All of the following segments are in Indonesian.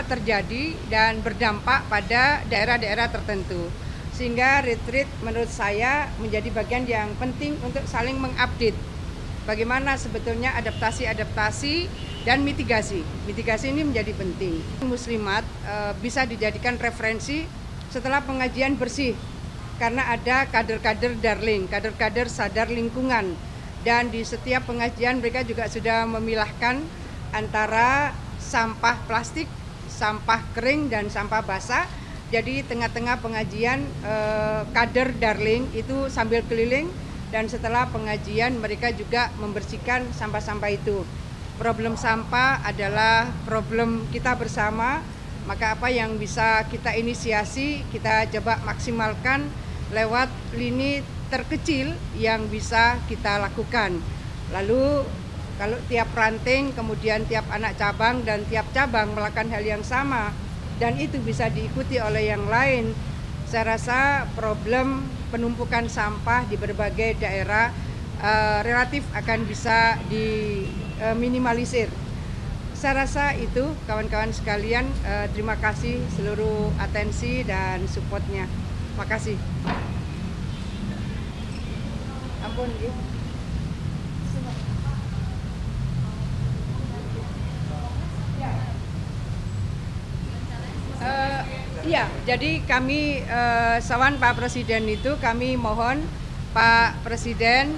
terjadi dan berdampak pada daerah-daerah tertentu. Sehingga retreat menurut saya menjadi bagian yang penting untuk saling mengupdate bagaimana sebetulnya adaptasi dan mitigasi. Mitigasi ini menjadi penting. Muslimat bisa dijadikan referensi setelah pengajian bersih, karena ada kader-kader darling, kader-kader sadar lingkungan. Dan di setiap pengajian mereka juga sudah memilahkan antara sampah plastik, sampah kering, dan sampah basah. Jadi tengah-tengah pengajian kader darling itu sambil keliling, dan setelah pengajian mereka juga membersihkan sampah-sampah itu. Problem sampah adalah problem kita bersama, maka apa yang bisa kita inisiasi, kita coba maksimalkan lewat lini terkecil yang bisa kita lakukan. Lalu kalau tiap ranting, kemudian tiap anak cabang dan tiap cabang melakukan hal yang sama, dan itu bisa diikuti oleh yang lain, saya rasa problem penumpukan sampah di berbagai daerah relatif akan bisa diminimalisir. Saya rasa itu kawan-kawan sekalian, terima kasih seluruh atensi dan supportnya. Makasih. Ampun, ya. Iya, jadi kami sawan Pak Presiden itu kami mohon Pak Presiden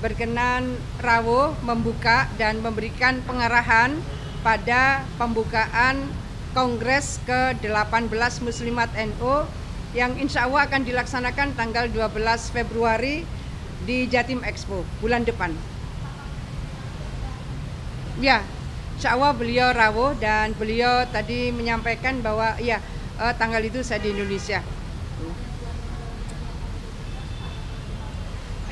berkenan rawuh membuka dan memberikan pengarahan pada pembukaan Kongres ke-18 Muslimat NU yang insya Allah akan dilaksanakan tanggal 12 Februari di Jatim Expo bulan depan. Ya, insya Allah beliau rawuh dan beliau tadi menyampaikan bahwa ya tanggal itu saya di Indonesia.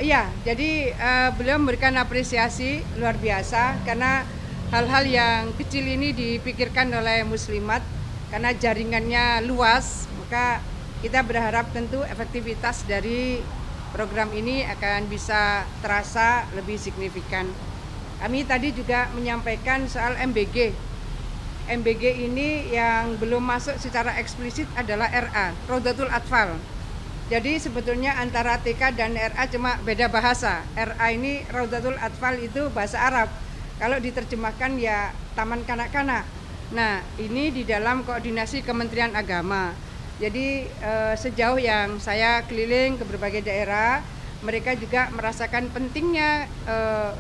Iya, jadi beliau memberikan apresiasi luar biasa karena hal-hal yang kecil ini dipikirkan oleh muslimat karena jaringannya luas, maka kita berharap tentu efektivitas dari program ini akan bisa terasa lebih signifikan. Kami tadi juga menyampaikan soal MBG. MBG ini yang belum masuk secara eksplisit adalah RA, Raudatul Atfal. Jadi sebetulnya antara TK dan RA cuma beda bahasa. RA ini Raudatul Atfal itu bahasa Arab. Kalau diterjemahkan ya Taman Kanak-Kanak. Nah, ini di dalam koordinasi Kementerian Agama. Jadi sejauh yang saya keliling ke berbagai daerah, mereka juga merasakan pentingnya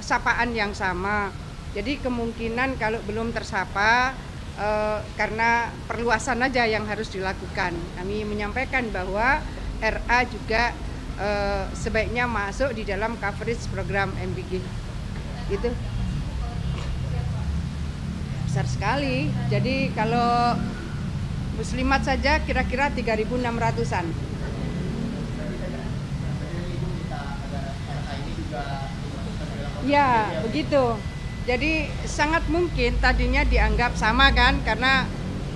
sapaan yang sama. Jadi kemungkinan kalau belum tersapa, karena perluasan aja yang harus dilakukan. Kami menyampaikan bahwa RA juga sebaiknya masuk di dalam coverage program MBG. Gitu. Besar sekali. Jadi kalau muslimat saja kira-kira 3.600-an. Ya, begitu. Jadi sangat mungkin tadinya dianggap sama kan, karena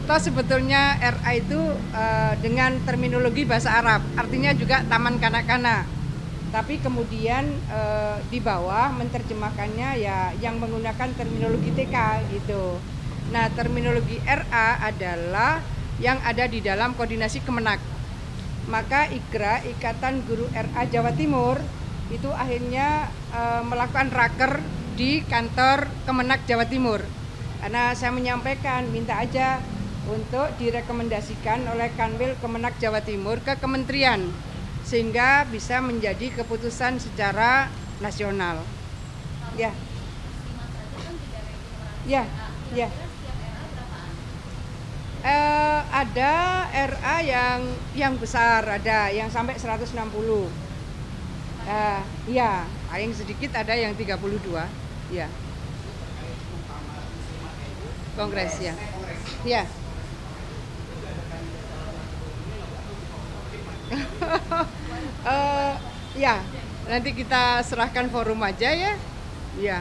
toh sebetulnya RA itu dengan terminologi bahasa Arab, artinya juga taman kanak-kanak. Tapi kemudian di bawah menerjemahkannya ya yang menggunakan terminologi TK gitu. Nah, terminologi RA adalah yang ada di dalam koordinasi Kemenak. Maka IGRA, Ikatan Guru RA Jawa Timur, itu akhirnya melakukan raker di kantor Kemenak Jawa Timur. Karena saya menyampaikan, minta aja untuk direkomendasikan oleh Kanwil Kemenak Jawa Timur ke kementerian, sehingga bisa menjadi keputusan secara nasional. Ya. Ya, ya. Ada RA yang besar, ada yang sampai 160. Ya, paling sedikit ada yang 32. Ya. Kongres ya. Ya. Ya, nanti kita serahkan forum aja ya. Ya.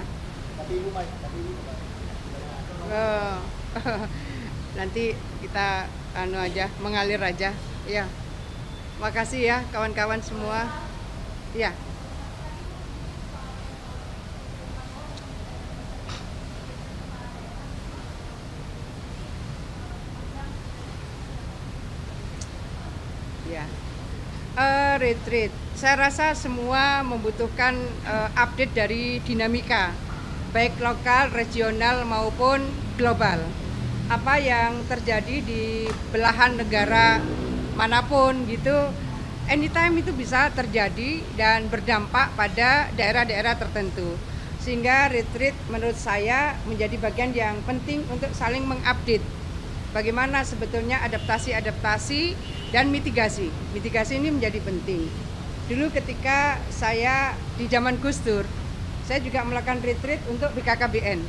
Nanti kita mengalir aja. Ya. Makasih ya kawan-kawan semua. Ya. Ya, retreat. Saya rasa semua membutuhkan update dari dinamika, baik lokal, regional maupun global. Apa yang terjadi di belahan negara manapun gitu, anytime itu bisa terjadi dan berdampak pada daerah-daerah tertentu. Sehingga retreat menurut saya menjadi bagian yang penting untuk saling mengupdate bagaimana sebetulnya adaptasi dan mitigasi. Mitigasi ini menjadi penting. Dulu ketika saya di zaman Gus Dur, saya juga melakukan retreat untuk BKKBN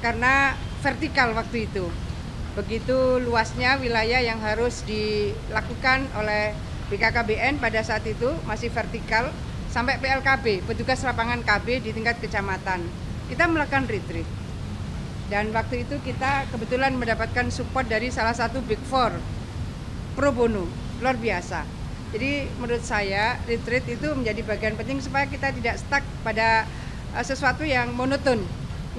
karena vertikal waktu itu. Begitu luasnya wilayah yang harus dilakukan oleh BKKBN pada saat itu masih vertikal sampai PLKB, petugas lapangan KB di tingkat kecamatan. Kita melakukan retreat. Dan waktu itu kita kebetulan mendapatkan support dari salah satu Big Four, pro bono, luar biasa. Jadi menurut saya retreat itu menjadi bagian penting supaya kita tidak stuck pada sesuatu yang monoton.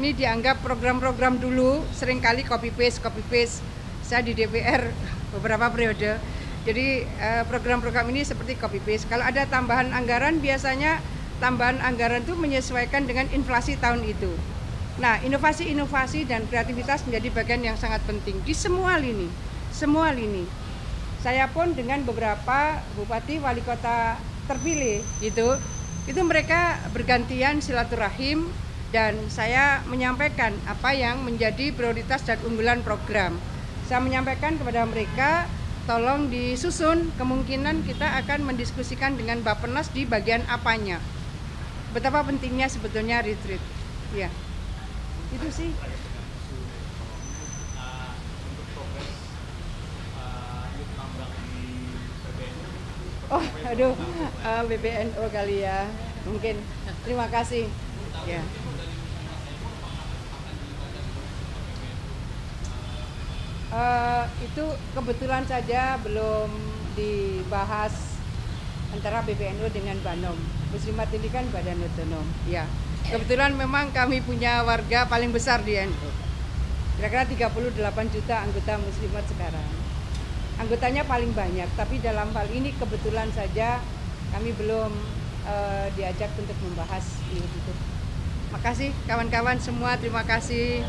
Ini dianggap program-program dulu, seringkali copy paste. Saya di DPR beberapa periode. Jadi program-program ini seperti copy paste. Kalau ada tambahan anggaran, biasanya tambahan anggaran itu menyesuaikan dengan inflasi tahun itu. Nah, inovasi-inovasi dan kreativitas menjadi bagian yang sangat penting di semua lini. Saya pun dengan beberapa bupati wali kota terpilih itu mereka bergantian silaturahim dan saya menyampaikan apa yang menjadi prioritas dan unggulan program. Saya menyampaikan kepada mereka, tolong disusun, kemungkinan kita akan mendiskusikan dengan Bappenas di bagian apanya. Betapa pentingnya sebetulnya retreat. Ya. Itu sih. Oh, aduh, BPNO kali ya, mungkin. Terima kasih. Ya. Itu kebetulan saja belum dibahas antara BPNO dengan Banom. Muslimat ini kan badan otonom. Ya. Kebetulan memang kami punya warga paling besar di NU. Kira-kira 38 juta anggota muslimat sekarang. Anggotanya paling banyak, tapi dalam hal ini kebetulan saja kami belum diajak untuk membahas itu. Makasih kawan-kawan semua, terima kasih.